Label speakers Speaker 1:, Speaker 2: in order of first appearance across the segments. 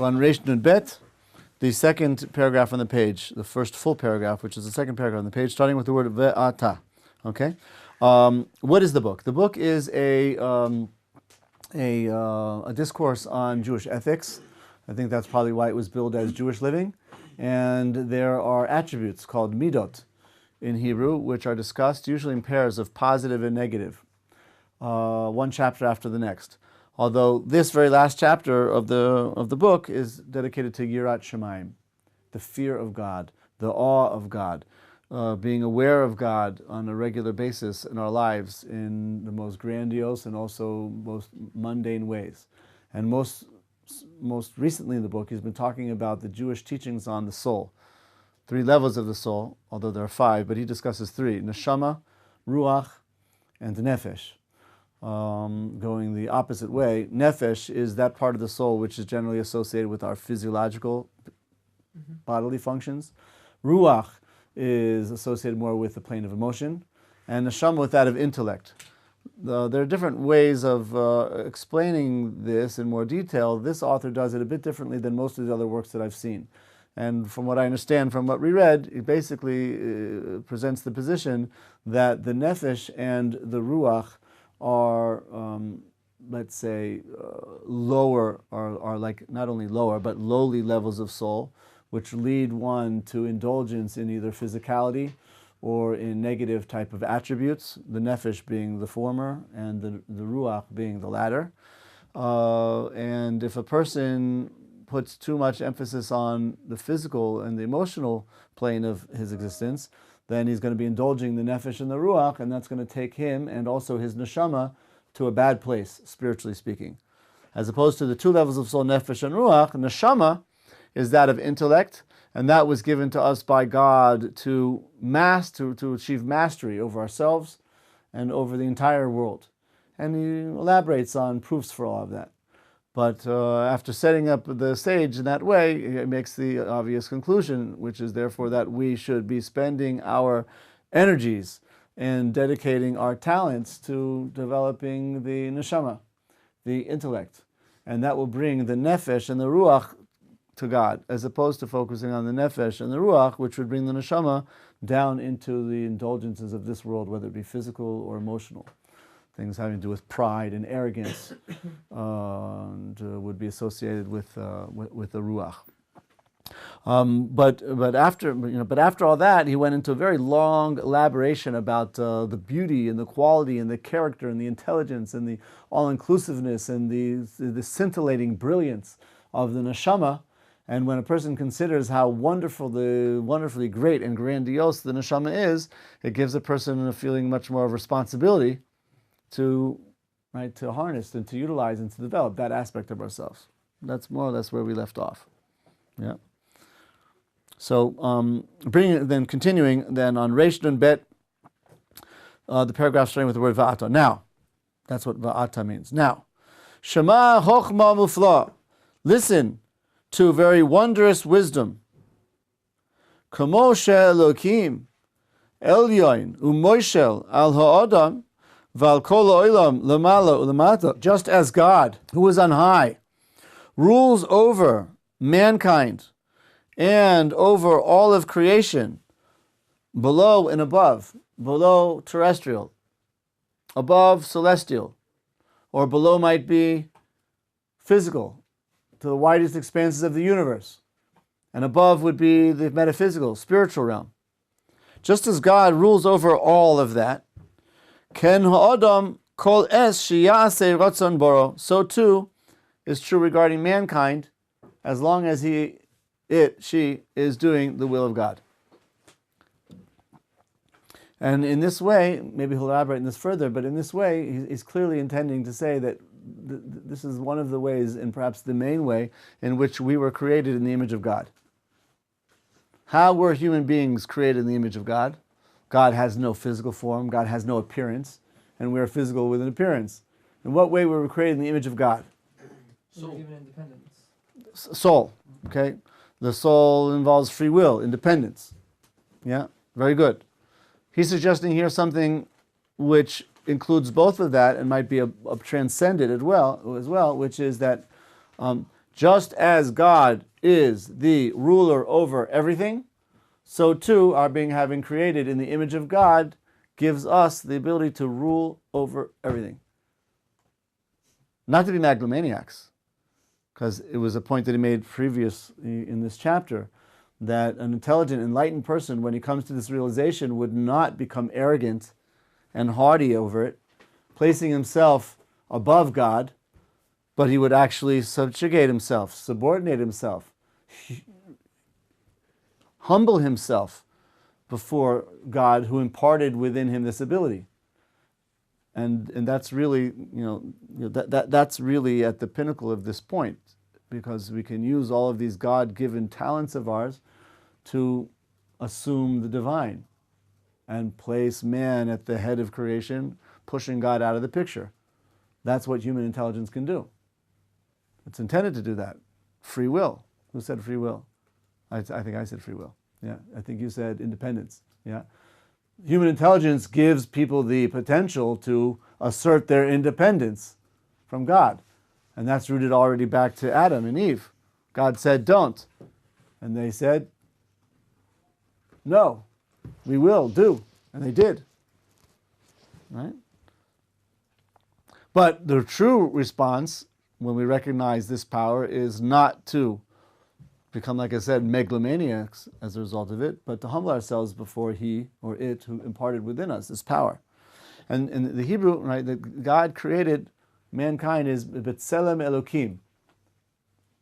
Speaker 1: We're on Reish Nun Bet, the second paragraph on the page, the first full paragraph, which is the second paragraph on the page, starting with the word ve'ata. Okay? What is the book? The book is a discourse on Jewish ethics. I think that's probably why it was billed as Jewish living. And there are attributes called midot in Hebrew, which are discussed usually in pairs of positive and negative, one chapter after the next. Although this very last chapter of the book is dedicated to Yirat Shamayim, the fear of God, the awe of God, being aware of God on a regular basis in our lives in the most grandiose and also most mundane ways. And most recently in the book, he's been talking about the Jewish teachings on the soul. 3 levels of the soul, although there are 5, but he discusses 3: neshama, ruach, and nefesh. Going the opposite way, nefesh is that part of the soul which is generally associated with our physiological bodily functions. Ruach is associated more with the plane of emotion, and neshama with that of intellect. There are different ways of explaining this in more detail. This author does it a bit differently than most of the other works that I've seen. And from what I understand, from what we read, it basically presents the position that the nefesh and the ruach are, let's say, lower, are like not only lower, but lowly levels of soul, which lead one to indulgence in either physicality or in negative type of attributes, the nefesh being the former and the ruach being the latter. And if a person puts too much emphasis on the physical and the emotional plane of his existence, then he's going to be indulging the nefesh and the ruach, and that's going to take him and also his neshama to a bad place, spiritually speaking. As opposed to the 2 levels of soul, nefesh and ruach, neshama is that of intellect, and that was given to us by God to achieve mastery over ourselves and over the entire world. And he elaborates on proofs for all of that. But after setting up the stage in that way, it makes the obvious conclusion, which is therefore that we should be spending our energies and dedicating our talents to developing the neshama, the intellect. And that will bring the nefesh and the ruach to God, as opposed to focusing on the nefesh and the ruach, which would bring the neshama down into the indulgences of this world, whether it be physical or emotional. Things having to do with pride and arrogance, and would be associated with the ruach. But after all that, he went into a very long elaboration about the beauty and the quality and the character and the intelligence and the all-inclusiveness and the scintillating brilliance of the neshama. And when a person considers how wonderfully great and grandiose the neshama is, it gives a person a feeling much more of responsibility to harness and to utilize and to develop that aspect of ourselves. That's more or less where we left off. Yeah. So continuing on Reish Nun Bet, the paragraph starting with the word va'ata. Now, that's what va'ata means. Now, Shema chochma mufla. Listen to very wondrous wisdom. Kamo she'elokim elyon u'moishel al ha'adam val kol ha'olam lamala u'lamata. Just as God, who is on high, rules over mankind and over all of creation, below and above, below terrestrial, above celestial, or below might be physical, to the widest expanses of the universe, and above would be the metaphysical, spiritual realm. Just as God rules over all of that, ken ha'adam kol es sheyaseh ratzon boro, so too is true regarding mankind, as long as she is doing the will of God. And in this way, maybe he'll elaborate on this further, but in this way, he's clearly intending to say that this is one of the ways, and perhaps the main way, in which we were created in the image of God. How were human beings created in the image of God? God has no physical form, God has no appearance, and we are physical with an appearance. In what way were we created in the image of God?
Speaker 2: Soul. Given independence.
Speaker 1: Soul, okay? The soul involves free will, independence. Yeah, very good. He's suggesting here something which includes both of that and might be transcended as well, which is that Just as God is the ruler over everything, so too our being having created in the image of God gives us the ability to rule over everything. Not to be megalomaniacs, because it was a point that he made previous in this chapter, that an intelligent, enlightened person, when he comes to this realization, would not become arrogant and haughty over it, placing himself above God, but he would actually subjugate himself, subordinate himself, humble himself before God, who imparted within him this ability. And that's really, that's really at the pinnacle of this point, because we can use all of these God-given talents of ours to assume the divine and place man at the head of creation, pushing God out of the picture. That's what human intelligence can do. It's intended to do that. Free will. Who said free will? I think I said free will. Yeah, I think you said independence. Yeah. Human intelligence gives people the potential to assert their independence from God. And that's rooted already back to Adam and Eve. God said, don't. And they said, no, we will do. And they did. Right? But the true response, when we recognize this power, is not to become, like I said, megalomaniacs as a result of it, but to humble ourselves before he or it who imparted within us this power. And in the Hebrew, right, that God created mankind is B'Tselem Elokim.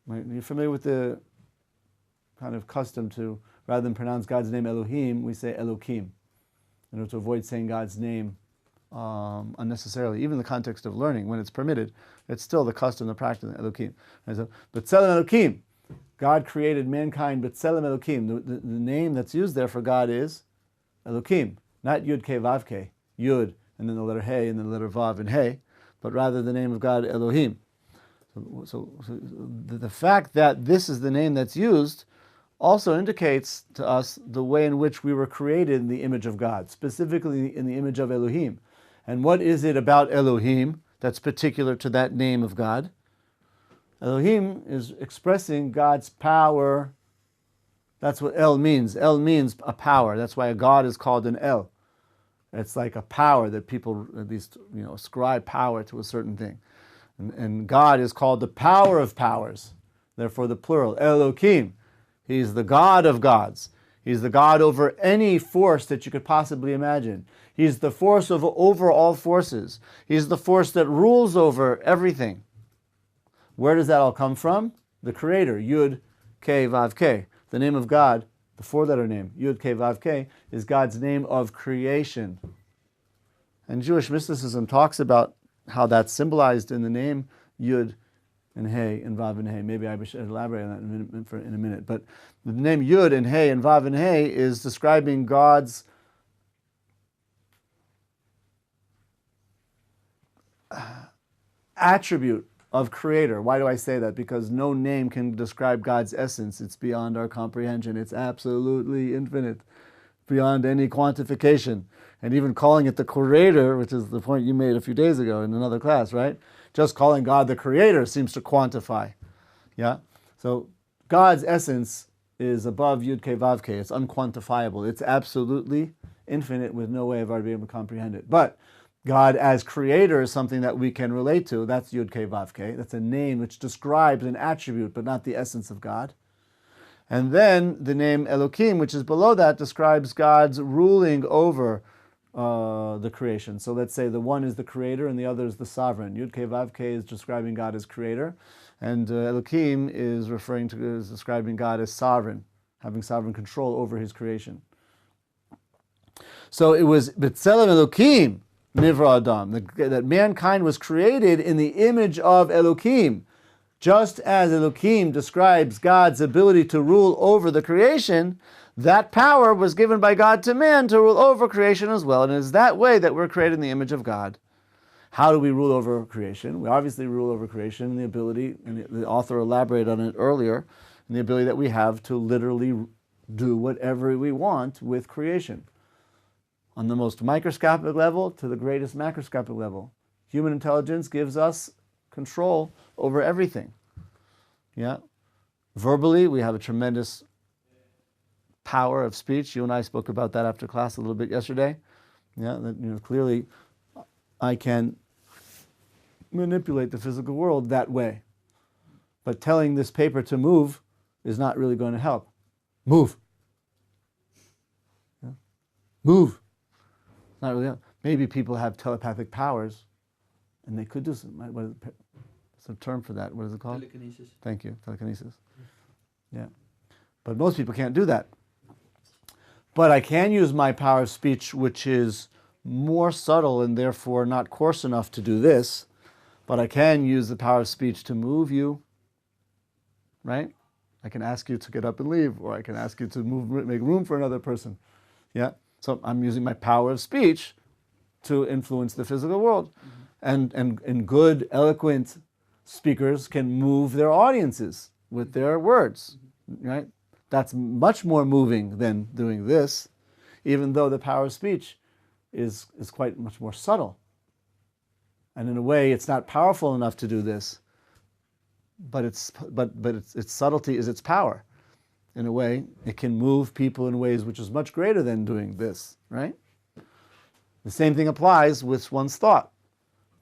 Speaker 1: Right? You're familiar with the kind of custom to, rather than pronounce God's name Elohim, we say Elokim, in order to avoid saying God's name unnecessarily. Even in the context of learning, when it's permitted, it's still the custom, the practice of Elokim. And so, B'Tselem Elokim. God created mankind, B'Tselem Elokim. The name that's used there for God is Elokim, not Yud Ke Vav Ke, Yud, and then the letter Hey, and then the letter Vav and Hey, but rather the name of God, Elohim. So the fact that this is the name that's used also indicates to us the way in which we were created in the image of God, specifically in the image of Elohim. And what is it about Elohim that's particular to that name of God? Elohim is expressing God's power. That's what El means. El means a power. That's why a God is called an El. It's like a power that people at least ascribe power to a certain thing. And God is called the power of powers. Therefore the plural, Elohim. He's the God of gods. He's the God over any force that you could possibly imagine. He's the force over all forces. He's the force that rules over everything. Where does that all come from? The Creator, Yud Ke Vav Ke. The name of God, the four-letter name, Yud Ke Vav Ke, is God's name of creation. And Jewish mysticism talks about how that's symbolized in the name Yud and Hey and Vav and Hey. Maybe I should elaborate on that in a minute. But the name Yud and Hey and Vav and Hey is describing God's attribute of creator. Why do I say that? Because no name can describe God's essence. It's beyond our comprehension. It's absolutely infinite, beyond any quantification. And even calling it the creator, which is the point you made a few days ago in another class, right? Just calling God the creator seems to quantify. Yeah? So God's essence is above Yud Ke Vav Ke. It's unquantifiable. It's absolutely infinite with no way of our being able to comprehend it. But God as creator is something that we can relate to. That's Yud Ke Vav Ke. That's a name which describes an attribute, but not the essence of God. And then the name Elokim, which is below that, describes God's ruling over the creation. So let's say the one is the creator and the other is the sovereign. Yud Ke Vav Ke is describing God as creator, and Elokim is describing God as sovereign, having sovereign control over his creation. So it was B'Tselem Elokim, Nivra Adam, that mankind was created in the image of Elokim. Just as Elokim describes God's ability to rule over the creation, that power was given by God to man to rule over creation as well. And it is that way that we're created in the image of God. How do we rule over creation? We obviously rule over creation in the ability, and the author elaborated on it earlier, in the ability that we have to literally do whatever we want with creation. On the most microscopic level to the greatest macroscopic level. Human intelligence gives us control over everything. Yeah. Verbally, we have a tremendous power of speech. You and I spoke about that after class a little bit yesterday. Yeah, that, clearly I can manipulate the physical world that way. But telling this paper to move is not really going to help. Move. Yeah. Move. Not really. Maybe people have telepathic powers, and they could do some. What's a term for that? What is it called?
Speaker 2: Telekinesis.
Speaker 1: Thank you. Telekinesis. Yeah. But most people can't do that. But I can use my power of speech, which is more subtle and therefore not coarse enough to do this. But I can use the power of speech to move you. Right? I can ask you to get up and leave, or I can ask you to move, make room for another person. Yeah. So I'm using my power of speech to influence the physical world. And good, eloquent speakers can move their audiences with their words. Right? That's much more moving than doing this, even though the power of speech is quite much more subtle. And in a way, it's not powerful enough to do this. But its subtlety is its power. In a way, it can move people in ways which is much greater than doing this, right? The same thing applies with one's thought.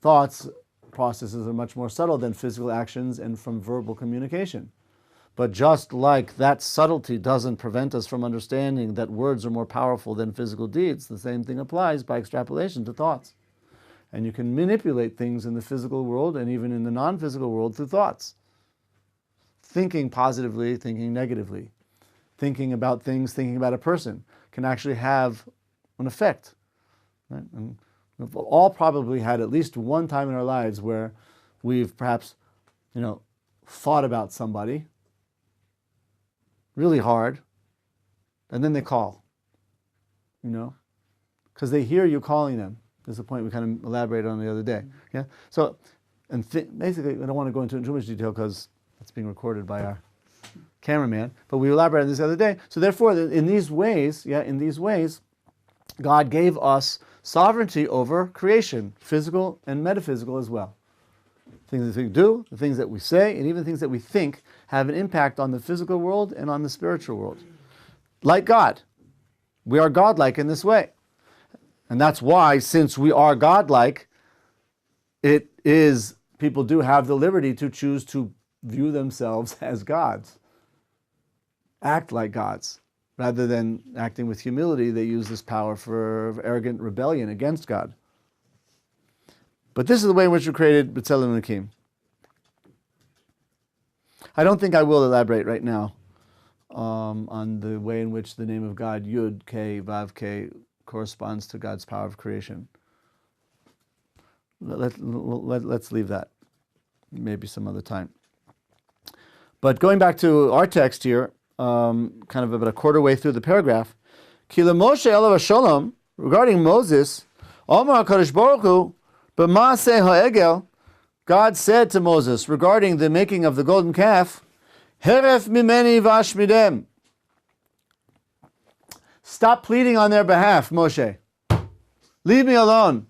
Speaker 1: Thoughts processes are much more subtle than physical actions and from verbal communication. But just like that subtlety doesn't prevent us from understanding that words are more powerful than physical deeds, the same thing applies by extrapolation to thoughts. And you can manipulate things in the physical world and even in the non-physical world through thoughts. Thinking positively, thinking negatively, thinking about things, thinking about a person can actually have an effect. Right? And we've all probably had at least one time in our lives where we've perhaps, thought about somebody really hard, and then they call, because they hear you calling them. This is a point we kind of elaborated on the other day. Yeah. So, basically, I don't want to go into too much detail because it's being recorded by our cameraman, but we elaborated on this the other day. So therefore, in these ways, God gave us sovereignty over creation, physical and metaphysical as well. Things that we do, the things that we say, and even things that we think have an impact on the physical world and on the spiritual world. Like God. We are godlike in this way. And that's why, since we are godlike, people do have the liberty to choose to view themselves as gods, act like gods. Rather than acting with humility, they use this power for arrogant rebellion against God. But this is the way in which we created B'Tselem and Akim. I don't think I will elaborate right now on the way in which the name of God, Yud, K, Vav, K, corresponds to God's power of creation. Let's leave that maybe some other time. But going back to our text here, kind of about a quarter way through the paragraph, Kila Moshe Elav Shalom, regarding Moses, Omar HaKadosh Baruch Hu, B'Maaseh HaEgel, God said to Moses regarding the making of the golden calf, Heref mimeni vashmidem. Stop pleading on their behalf, Moshe. Leave me alone.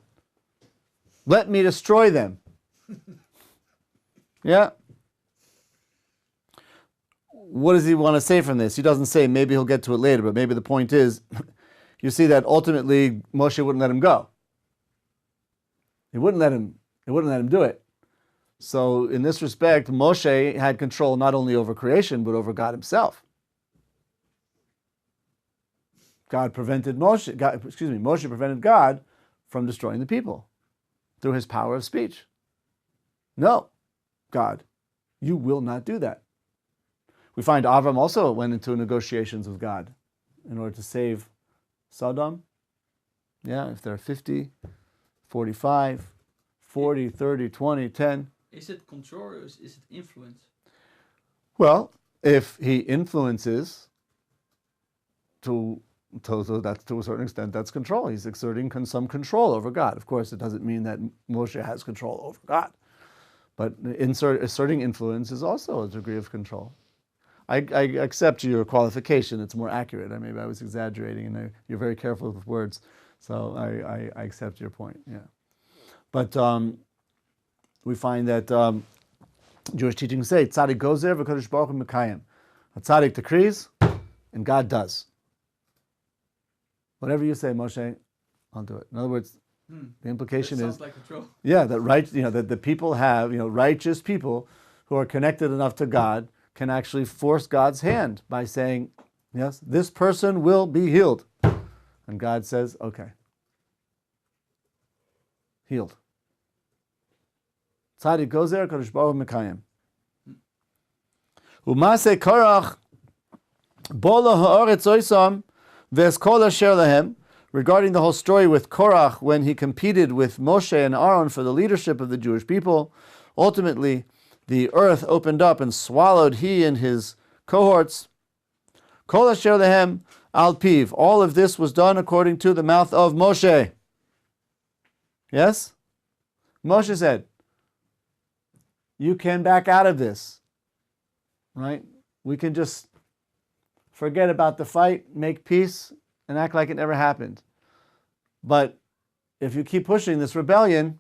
Speaker 1: Let me destroy them. Yeah. What does he want to say from this? He doesn't say, maybe he'll get to it later, but maybe the point is, you see that ultimately Moshe wouldn't let him go. He wouldn't let him do it. So in this respect, Moshe had control not only over creation, but over God himself. Moshe prevented God from destroying the people through his power of speech. No, God, you will not do that. We find Avram also went into negotiations with God in order to save Sodom. Yeah, if there are 50, 45, 40, 30, 20, 10.
Speaker 2: Is it control or is it influence?
Speaker 1: Well, if he influences to a certain extent, that's control. He's exerting some control over God. Of course, it doesn't mean that Moshe has control over God. But asserting influence is also a degree of control. I accept your qualification. It's more accurate. Maybe I was exaggerating, and you're very careful with words. So I accept your point, yeah. But we find that Jewish teachings say, Tzaddik goes there, v'kadosh baruch hu mekayim. A tzaddik decrees, and God does. Whatever you say, Moshe, I'll do it. In other words, the implication
Speaker 2: That
Speaker 1: is,
Speaker 2: sounds like control.
Speaker 1: yeah, that the people have, righteous people who are connected enough to God can actually force God's hand by saying, yes, this person will be healed. And God says, okay. Healed. Tzaddik goes there, Kadosh Baruch Hu Mekayim. Umase Korach Bola Haaretz Oisam V'Eskol Asher Lahem. Regarding the whole story with Korach when he competed with Moshe and Aaron for the leadership of the Jewish people, ultimately the earth opened up and swallowed he and his cohorts. Kol Asher Lahem Al Piv. All of this was done according to the mouth of Moshe. Yes? Moshe said, you can back out of this. Right? We can just forget about the fight, make peace, and act like it never happened. But if you keep pushing this rebellion,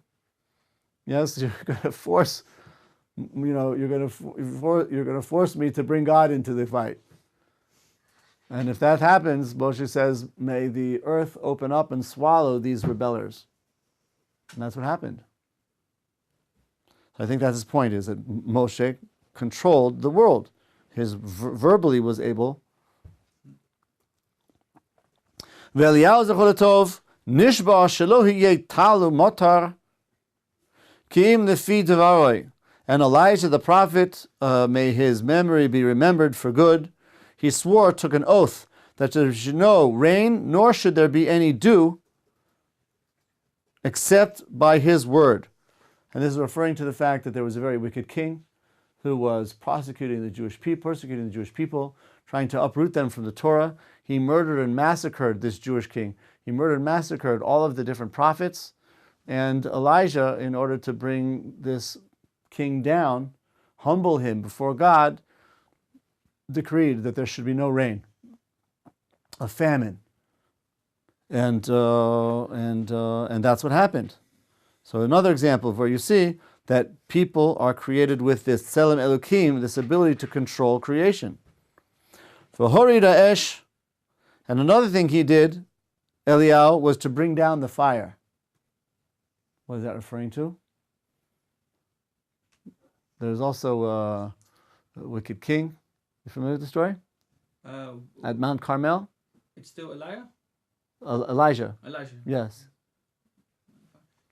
Speaker 1: yes, you're going to force, you're going to force me to bring God into the fight. And if that happens, Moshe says, may the earth open up and swallow these rebellers. And that's what happened. I think that's his point, is that Moshe controlled the world. His verbally was able. Ve'Eliyahu zechor latov nishba shelo hiyeh talu motar ki'im lefi devaroi. And Elijah the prophet, may his memory be remembered for good, he swore, took an oath, that there should no rain, nor should there be any dew, except by his word. And this is referring to the fact that there was a very wicked king who was persecuting the Jewish people, trying to uproot them from the Torah. He murdered and massacred this Jewish king. He murdered and massacred all of the different prophets. And Elijah, in order to bring this king down, humble him before God, decreed that there should be no rain, a famine. And that's what happened. So another example of where you see that people are created with this tselem elokim, this ability to control creation. For horida esh, and another thing he did, Eliyahu, was to bring down the fire. What is that referring to? There's also a wicked king. You familiar with the story? At Mount Carmel?
Speaker 2: It's still Elijah?
Speaker 1: Elijah.
Speaker 2: Elijah.
Speaker 1: Yes.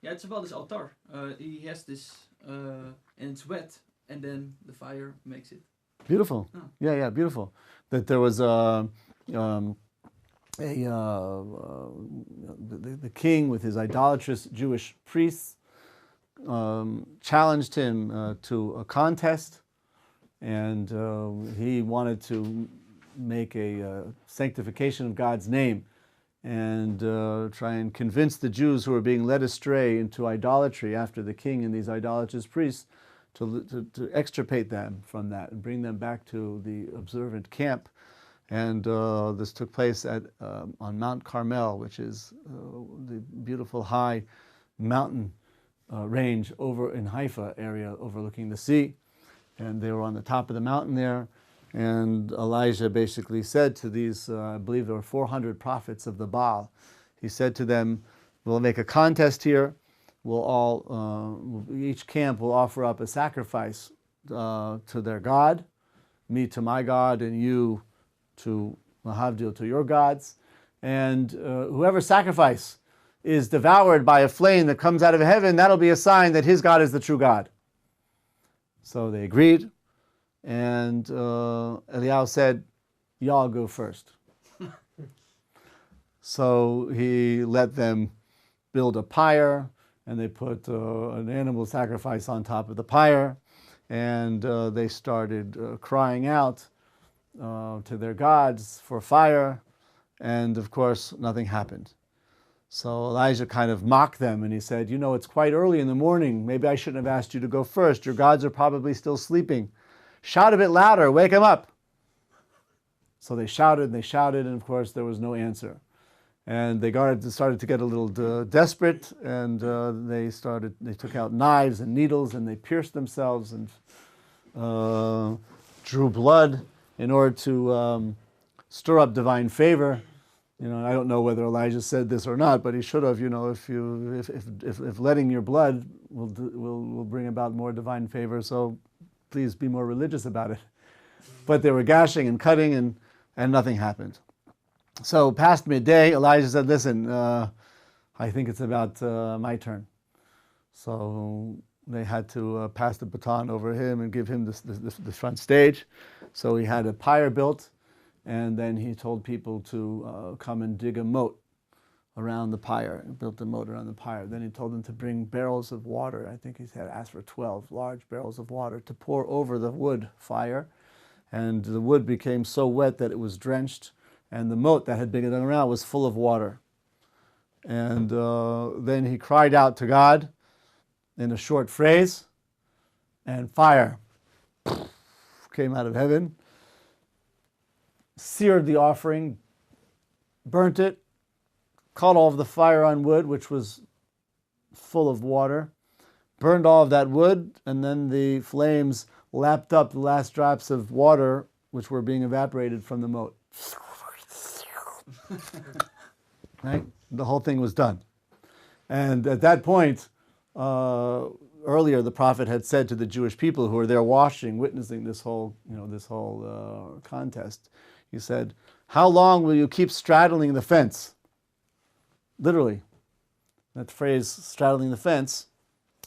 Speaker 2: Yeah, it's about this altar. He has this, and it's wet, and then the fire makes it.
Speaker 1: Beautiful.
Speaker 2: Oh.
Speaker 1: Yeah, beautiful. That there was the king with his idolatrous Jewish priests challenged him to a contest, and he wanted to make a sanctification of God's name and try and convince the Jews who were being led astray into idolatry after the king and these idolatrous priests to extirpate them from that and bring them back to the observant camp. And this took place on Mount Carmel, which is the beautiful high mountain range over in Haifa area overlooking the sea. And they were on the top of the mountain there. And Elijah basically said to these, I believe there were 400 prophets of the Baal, he said to them, we'll make a contest here. We'll all, each camp will offer up a sacrifice to their God, me to my God, and you to Mahavdil, to your gods. And whoever sacrifice is devoured by a flame that comes out of heaven, that'll be a sign that his God is the true God. So they agreed. And Eliyahu said, y'all go first. So he let them build a pyre, and they put an animal sacrifice on top of the pyre, and they started crying out to their gods for fire, and of course nothing happened. So Elijah kind of mocked them, and he said, it's quite early in the morning. Maybe I shouldn't have asked you to go first. Your gods are probably still sleeping. Shout a bit louder, wake them up. So they shouted, and of course there was no answer. And they started to get a little desperate, and they took out knives and needles, and they pierced themselves, and drew blood in order to stir up divine favor. I don't know whether Elijah said this or not, but he should have. If letting your blood will bring about more divine favor, so please be more religious about it. But they were gashing and cutting, and nothing happened. So past midday, Elijah said, "Listen, I think it's about my turn." So they had to pass the baton over him and give him the front stage. So he had a pyre built. And then he told people to come and dig a moat around the pyre, and built a moat around the pyre. Then he told them to bring barrels of water. I think he had asked for 12 large barrels of water to pour over the wood fire. And the wood became so wet that it was drenched, and the moat that had been done around was full of water. And then he cried out to God in a short phrase, and fire came out of heaven, seared the offering, burnt it, caught all of the fire on wood, which was full of water, burned all of that wood, and then the flames lapped up the last drops of water which were being evaporated from the moat. Right? The whole thing was done. And at that point, earlier the prophet had said to the Jewish people who were there witnessing this whole contest, he said, "How long will you keep straddling the fence?" Literally. That phrase, straddling the fence,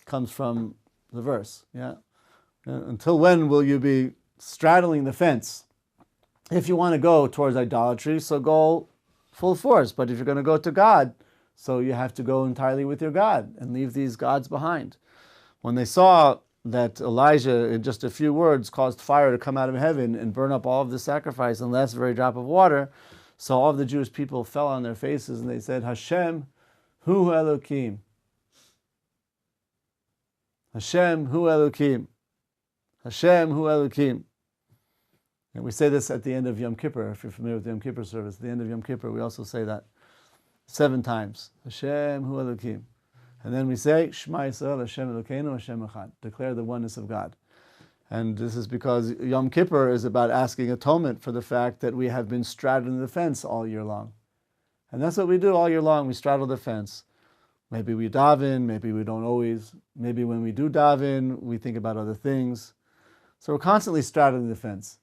Speaker 1: comes from the verse. Yeah. Until when will you be straddling the fence? If you want to go towards idolatry, so go full force. But if you're going to go to God, so you have to go entirely with your God and leave these gods behind. When they saw that Elijah, in just a few words, caused fire to come out of heaven and burn up all of the sacrifice and last very drop of water, so all of the Jewish people fell on their faces and they said, "Hashem hu Elokim. Hashem hu Elokim. Hashem hu Elokim." And we say this at the end of Yom Kippur. If you're familiar with the Yom Kippur service, at the end of Yom Kippur, we also say that 7 times. Hashem hu Elokim. And then we say, Shema Yisrael, Hashem Elokeinu, Hashem Echad. Declare the oneness of God. And this is because Yom Kippur is about asking atonement for the fact that we have been straddling the fence all year long. And that's what we do all year long. We straddle the fence. Maybe we daven, maybe we don't always. Maybe when we do daven, we think about other things. So we're constantly straddling the fence.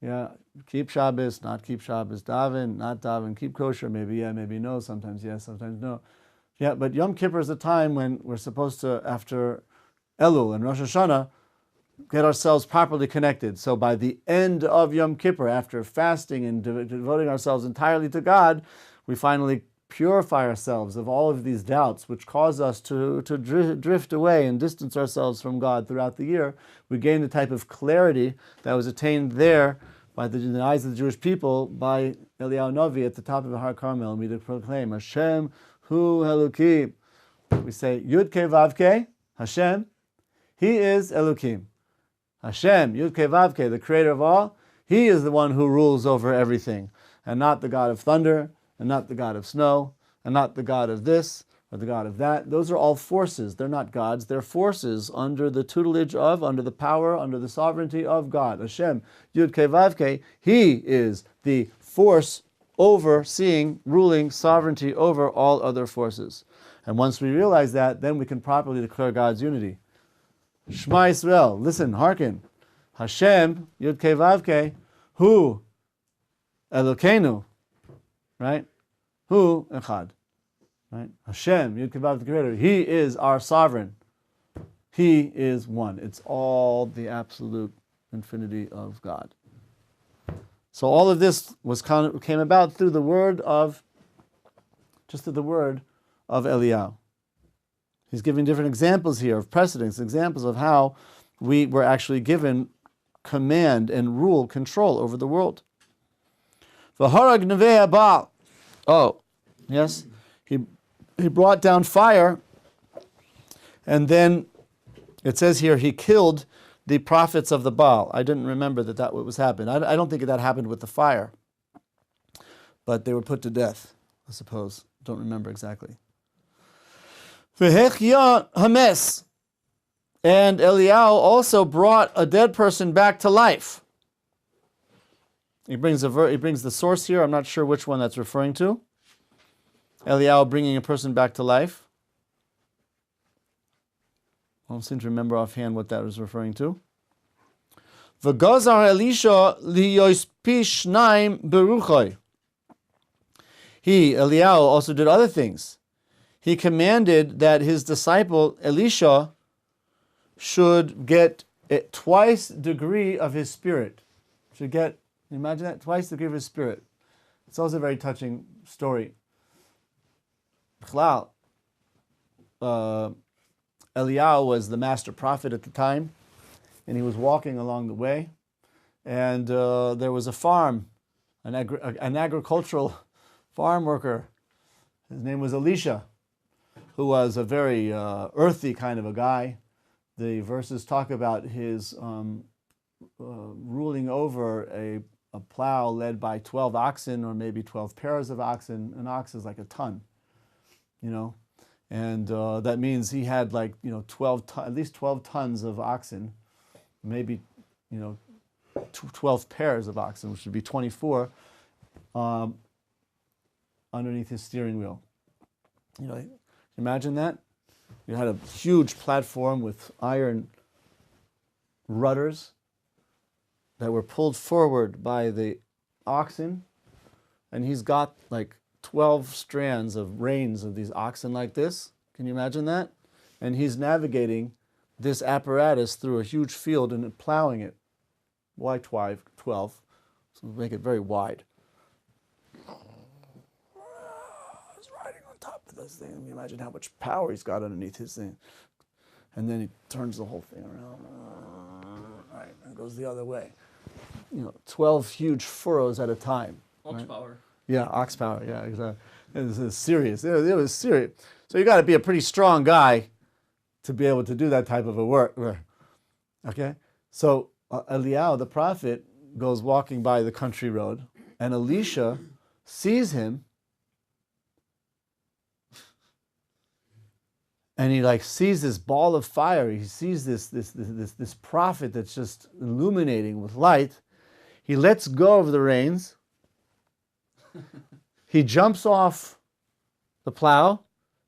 Speaker 1: Yeah, keep Shabbos, not keep Shabbos, daven, not daven, keep kosher, maybe yeah, maybe no, sometimes yes, sometimes no. Yeah, but Yom Kippur is a time when we're supposed to, after Elul and Rosh Hashanah, get ourselves properly connected. So by the end of Yom Kippur, after fasting and devoting ourselves entirely to God, we finally purify ourselves of all of these doubts which cause us to drift away and distance ourselves from God throughout the year. We gain the type of clarity that was attained there in the eyes of the Jewish people by Eliyahu Novi at the top of the Har Carmel, and we proclaim, Hashem hu Elokim. We say, Yud Ke Vav Ke, Hashem, He is Elokim. Hashem, Yud Ke Vav Ke, the creator of all, He is the one who rules over everything, and not the God of thunder, and not the God of snow, and not the God of this, or the God of that. Those are all forces. They're not gods. They're forces under the tutelage of, under the power, under the sovereignty of God. Hashem, Yud Ke Vav Ke, He is the force overseeing, ruling sovereignty over all other forces. And once we realize that, then we can properly declare God's unity. Shema Yisrael, listen, hearken. Hashem, Yud Ke Vav Ke, Hu Elokeinu, right? Hu Echad, right? Hashem, Yud Ke Vav Ke, creator. He is our sovereign. He is one. It's all the absolute infinity of God. So all of this came about through the word of Eliyahu. He's giving different examples here of precedents, examples of how we were actually given command and rule, control over the world. V'harag nevei Baal. Oh, yes. He brought down fire, and then it says here he killed the prophets of the Baal. I didn't remember that what was happening. I don't think that happened with the fire, but they were put to death, I suppose. Don't remember exactly. V'hechya hames. And Eliyahu also brought a dead person back to life. He brings the source here. I'm not sure which one that's referring to. Eliyahu bringing a person back to life. I don't seem to remember offhand what that was referring to. V'gazar Elisha liyoispi shnaim beruchoi. He, Eliyahu, also did other things. He commanded that his disciple Elisha should get twice the degree of his spirit. Should get, imagine that, twice the degree of his spirit. It's also a very touching story. Eliyahu was the master prophet at the time, and he was walking along the way, and there was a farm, an agricultural farm worker. His name was Elisha, who was a very earthy kind of a guy. The verses talk about his ruling over a plow led by 12 oxen, or maybe 12 pairs of oxen. An ox is like a ton, and that means he had like 12 at least 12 tons of oxen, maybe 12 pairs of oxen, which would be 24 underneath his steering wheel. Imagine that. You had a huge platform with iron rudders that were pulled forward by the oxen, and he's got like 12 strands of reins of these oxen like this. Can you imagine that? And he's navigating this apparatus through a huge field and plowing it. Why 12? So make it very wide. He's riding on top of this thing. I mean, imagine how much power he's got underneath his thing. And then he turns the whole thing around. Right, and goes the other way. 12 huge furrows at a time.
Speaker 2: Ox
Speaker 1: right?
Speaker 2: power.
Speaker 1: Yeah, ox power. Yeah, exactly. It was serious. It was serious. So you got to be a pretty strong guy to be able to do that type of a work. Okay? So Eliyahu, the prophet, goes walking by the country road, and Elisha sees him, and he sees this ball of fire. He sees this prophet that's just illuminating with light. He lets go of the reins. He jumps off the plow,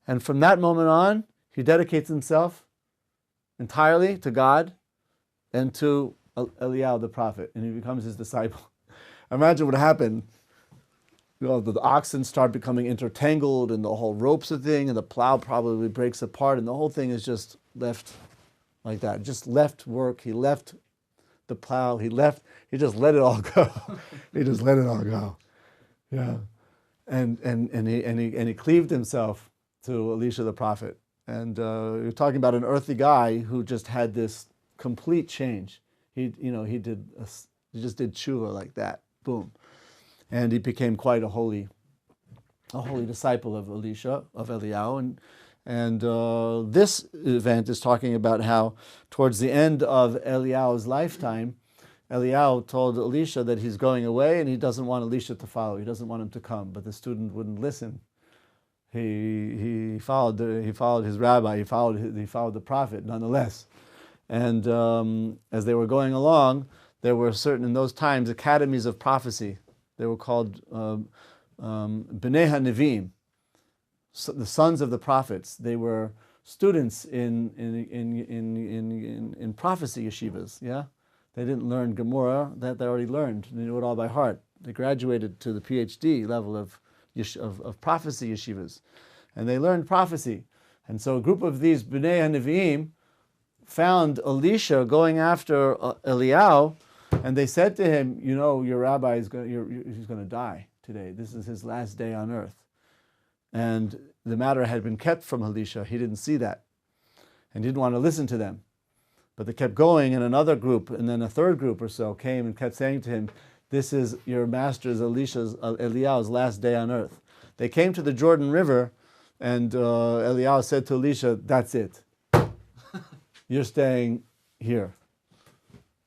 Speaker 1: and from that moment on, he dedicates himself entirely to God and to Eliyahu the prophet, and he becomes his disciple. Imagine what happened. The oxen start becoming intertangled, and the whole rope's a thing, and the plow probably breaks apart, and the whole thing is just left like that. Just left work. He left the plow. He just let it all go. He just let it all go. Yeah, and he cleaved himself to Elisha the prophet, and you're talking about an earthy guy who just had this complete change. He just did tshuva like that, boom, and he became quite a holy disciple of Eliyahu, and this event is talking about how towards the end of Eliyahu's lifetime, Eliyahu told Elisha that he's going away and he doesn't want Elisha to follow. He doesn't want him to come. But the student wouldn't listen. He followed his rabbi. He followed the prophet nonetheless. And as they were going along, there were in those times academies of prophecy. They were called Bnei HaNevim, so the sons of the prophets. They were students in prophecy yeshivas. Yeah. They didn't learn Gemara, that they already learned. They knew it all by heart. They graduated to the PhD level of prophecy yeshivas. And they learned prophecy. And so a group of these Bnei HaNevi'im found Elisha going after Eliyahu, and they said to him, your rabbi he's going to die today. This is his last day on earth. And the matter had been kept from Elisha. He didn't see that. And didn't want to listen to them. But they kept going, and another group, and then a third group or so came and kept saying to him, this is your master's Eliyahu's last day on earth. They came to the Jordan River, and Eliyahu said to Elisha, that's it. You're staying here,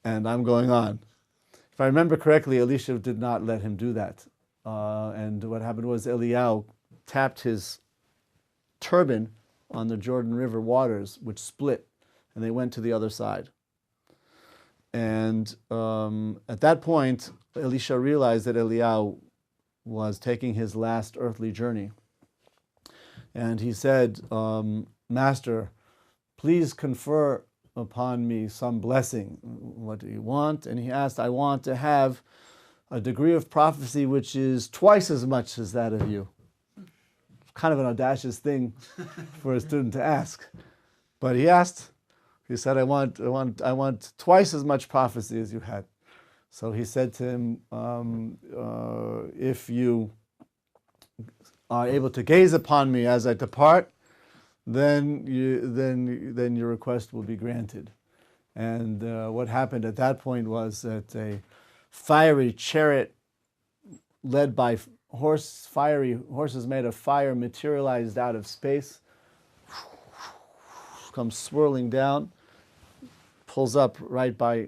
Speaker 1: and I'm going on. If I remember correctly, Elisha did not let him do that. And what happened was Eliyahu tapped his turban on the Jordan River waters, which split. and they went to the other side. And at that point, Elisha realized that Eliyahu was taking his last earthly journey. And he said, Master, please confer upon me some blessing. What do you want? And he asked, I want to have a degree of prophecy which is twice as much as that of you. Kind of an audacious thing for a student to ask. But he asked, he said, I want twice as much prophecy as you had. So he said to him, if you are able to gaze upon me as I depart, then your request will be granted. And what happened at that point was that a fiery chariot led by fiery horses made of fire materialized out of space, comes swirling down, pulls up right by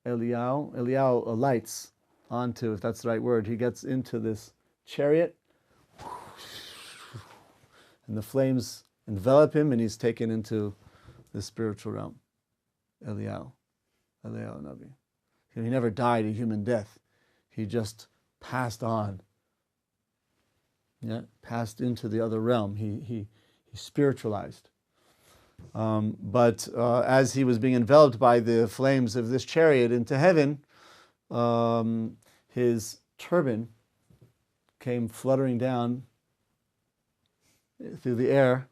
Speaker 1: Eliyahu. Eliyahu alights onto, if that's the right word, he gets into this chariot, and the flames envelop him, and he's taken into the spiritual realm. Eliyahu Nabi. He never died a human death. He just passed on. Yeah, passed into the other realm. He spiritualized. But as he was being enveloped by the flames of this chariot into heaven, his turban came fluttering down through the air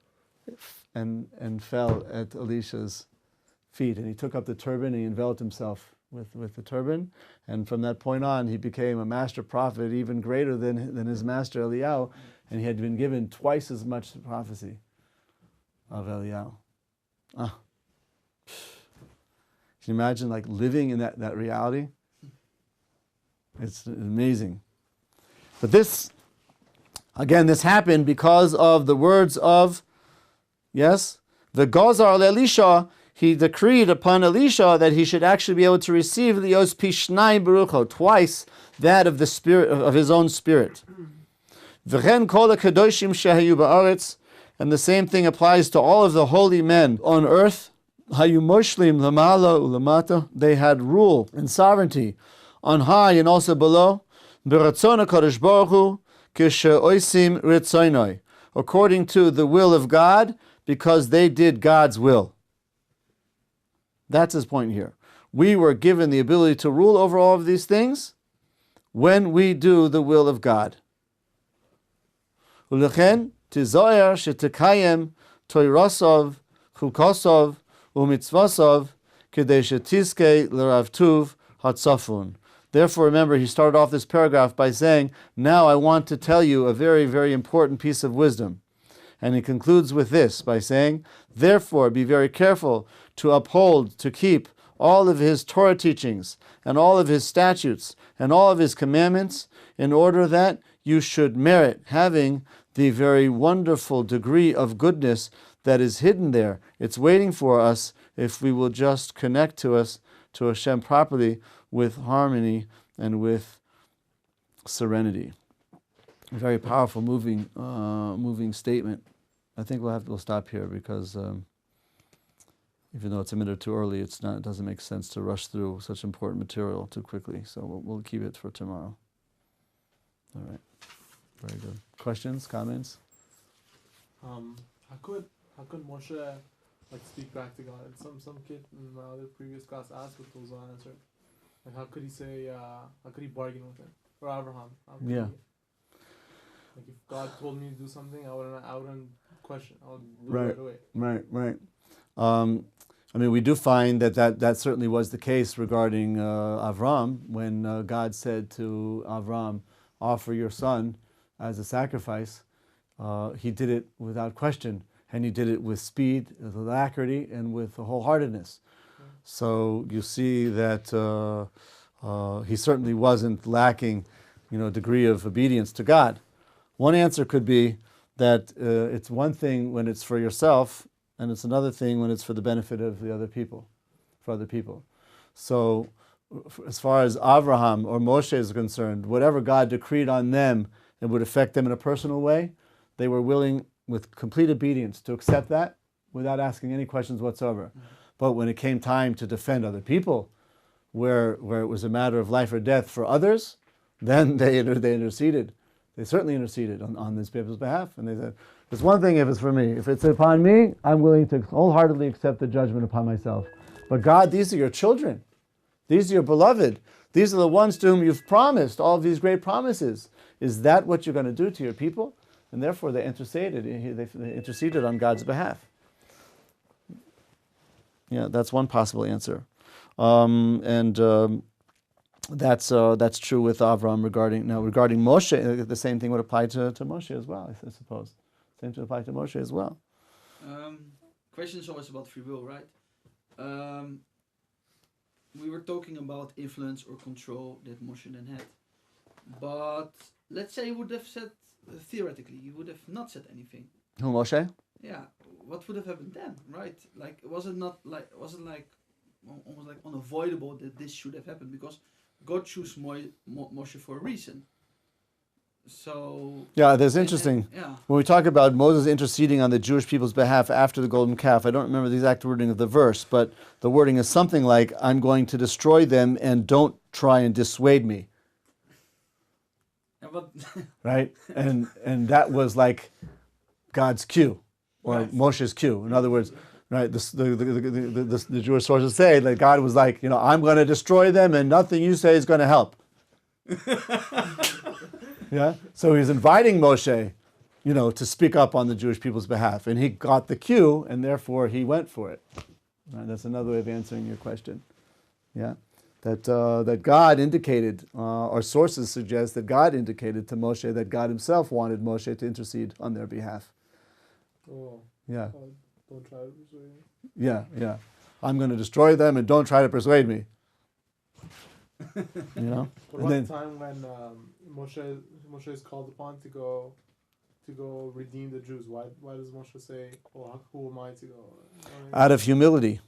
Speaker 1: and fell at Elisha's feet. And he took up the turban and he enveloped himself with the turban. And from that point on, he became a master prophet, even greater than his master Eliyahu. And he had been given twice as much prophecy of Eliyahu. Can you imagine living in that reality? It's amazing. But this happened because of the words of, yes, the Gozar Elisha. He decreed upon Elisha that he should actually be able to receive the Yos Pishnai Barucho, twice that of the spirit of his own spirit. V'chen kol hakadoshim shehayu ba'aretz, and the same thing applies to all of the holy men on earth. Hayu moshlim lamala ulamata, they had rule and sovereignty on high and also below. B'ratzon hakadosh baruch hu kisheoisim ritzoinoi, according to the will of God, because they did God's will. That's his point here. We were given the ability to rule over all of these things when we do the will of God. Ulechen tizoyer shetekayem toirasov chukosov umitzvasov kedei shetizke l'rav tuv hatzafun. Therefore, remember, he started off this paragraph by saying, now I want to tell you a very, very important piece of wisdom. And he concludes with this by saying, therefore, be very careful to uphold, to keep all of his Torah teachings and all of his statutes and all of his commandments, in order that you should merit having the very wonderful degree of goodness that is hidden there. It's waiting for us if we will just connect to Hashem properly, with harmony and with serenity. A very powerful, moving statement. I think we'll stop here because even though it's a minute or too early, it doesn't make sense to rush through such important material too quickly. So we'll keep it for tomorrow. All right. Very good. Questions, comments?
Speaker 3: How could Moshe speak back to God? Some kid in my other previous class asked what was answered. How could he say? How could he bargain with him or Abraham?
Speaker 1: Yeah.
Speaker 3: If God told me to do something, I wouldn't question. I would do it right away.
Speaker 1: Right. We do find that certainly was the case regarding Avram, when God said to Avram, offer your son as a sacrifice. He did it without question, and he did it with speed, with alacrity, and with wholeheartedness. So you see that he certainly wasn't lacking, degree of obedience to God. One answer could be that it's one thing when it's for yourself, and it's another thing when it's for the benefit of the other people, for other people. So as far as Avraham or Moshe is concerned, whatever God decreed on them, it would affect them in a personal way. They were willing, with complete obedience, to accept that without asking any questions whatsoever. But when it came time to defend other people, where it was a matter of life or death for others, then they interceded. They certainly interceded on these people's behalf. And they said, there's one thing if it's for me. If it's upon me, I'm willing to wholeheartedly accept the judgment upon myself. But God, these are your children. These are your beloved. These are the ones to whom you've promised all of these great promises. Is that what you're going to do to your people? And therefore they interceded. They interceded on God's behalf. Yeah, that's one possible answer. That's true with Avram regarding Moshe. The same thing would apply to Moshe as well, I suppose. Same to apply to Moshe as well.
Speaker 2: Question is always about free will, right? We were talking about influence or control that Moshe then had. But let's say he would have said, theoretically, he would have not said anything.
Speaker 1: Who, Moshe?
Speaker 2: Yeah, what would have happened then, right? Like, was it almost like unavoidable that this should have happened, because God chose Moshe for a reason. So
Speaker 1: yeah, that's interesting. When we talk about Moses interceding on the Jewish people's behalf after the golden calf, I don't remember the exact wording of the verse, but the wording is something like, "I'm going to destroy them, and don't try and dissuade me." Right, and that was like God's cue, or right. Moshe's cue. In other words, right, the Jewish sources say that God was like, I'm going to destroy them, and nothing you say is going to help. Yeah, so he's inviting Moshe, to speak up on the Jewish people's behalf, and he got the cue, and therefore he went for it. Right, that's another way of answering your question. Yeah, that God indicated, our sources suggest that God indicated to Moshe that God himself wanted Moshe to intercede on their behalf.
Speaker 3: Oh.
Speaker 1: Yeah.
Speaker 3: Don't try to persuade me.
Speaker 1: Yeah. I'm going to destroy them, and don't try to persuade me.
Speaker 3: What about the time when Moshe is called upon to go redeem the Jews? Why does Moshe say, "Well, who am I to go?" Out of humility.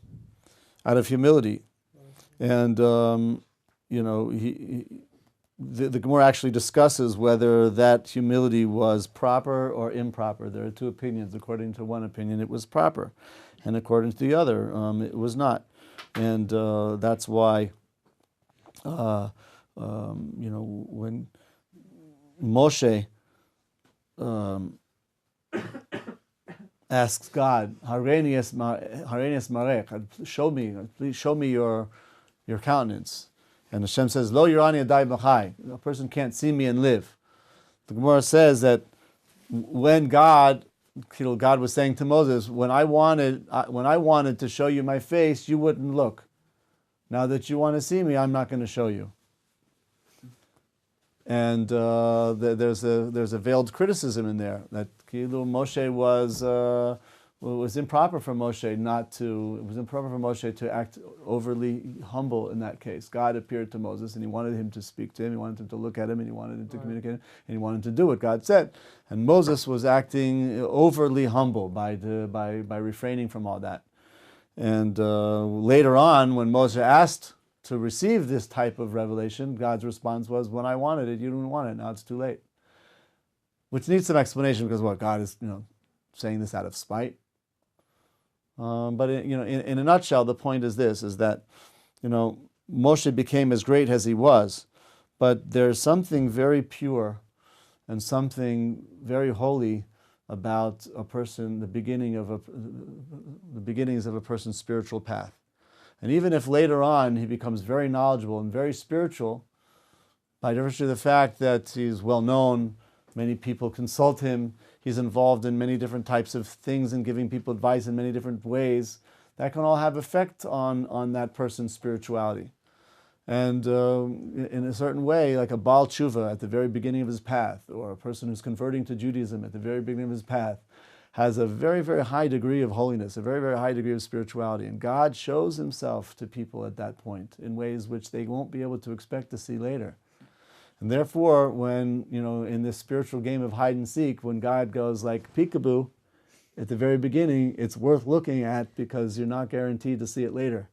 Speaker 1: And the Gemara actually discusses whether that humility was proper or improper. There are two opinions. According to one opinion, it was proper, and according to the other, it was not. And that's why, when Moshe asks God, "Hareini es marech," please show me your countenance. And Hashem says, "Lo yirani adai b'chai." A person can't see me and live. The Gemara says that when God was saying to Moses, when I wanted to show you my face, you wouldn't look. Now that you want to see me, I'm not going to show you. And there's a veiled criticism in there that Moshe was improper for Moshe to act overly humble in that case. God appeared to Moses, and he wanted him to speak to him, he wanted him to look at him, and he wanted him to communicate, and he wanted to do what God said. And Moses was acting overly humble by refraining from all that. And later on, when Moshe asked to receive this type of revelation, God's response was, "When I wanted it, you didn't want it. Now it's too late." Which needs some explanation, because God is saying this out of spite. But in a nutshell, the point is this: is that Moshe became as great as he was, but there's something very pure and something very holy about a person, the beginnings of a person's spiritual path. And even if later on he becomes very knowledgeable and very spiritual, by virtue of the fact that he's well known, many people consult him, he's involved in many different types of things and giving people advice in many different ways, that can all have effect on that person's spirituality. And in a certain way, like a Baal Tshuva at the very beginning of his path, or a person who's converting to Judaism at the very beginning of his path, has a very, very high degree of holiness, a very, very high degree of spirituality. And God shows himself to people at that point in ways which they won't be able to expect to see later. And therefore, when, in this spiritual game of hide and seek, when God goes like peekaboo at the very beginning, it's worth looking at because you're not guaranteed to see it later.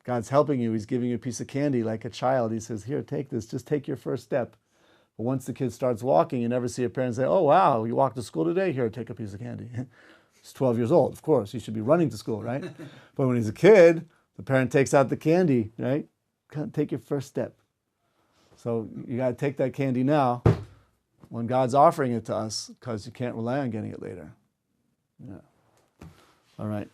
Speaker 1: God's helping you. He's giving you a piece of candy like a child. He says, "Here, take this. Just take your first step." But once the kid starts walking, you never see a parent say, "Oh, wow, you walked to school today? Here, take a piece of candy." He's 12 years old, of course. He should be running to school, right? But when he's a kid, the parent takes out the candy, right? Take your first step. So you got to take that candy now when God's offering it to us, because you can't rely on getting it later. Yeah. All right.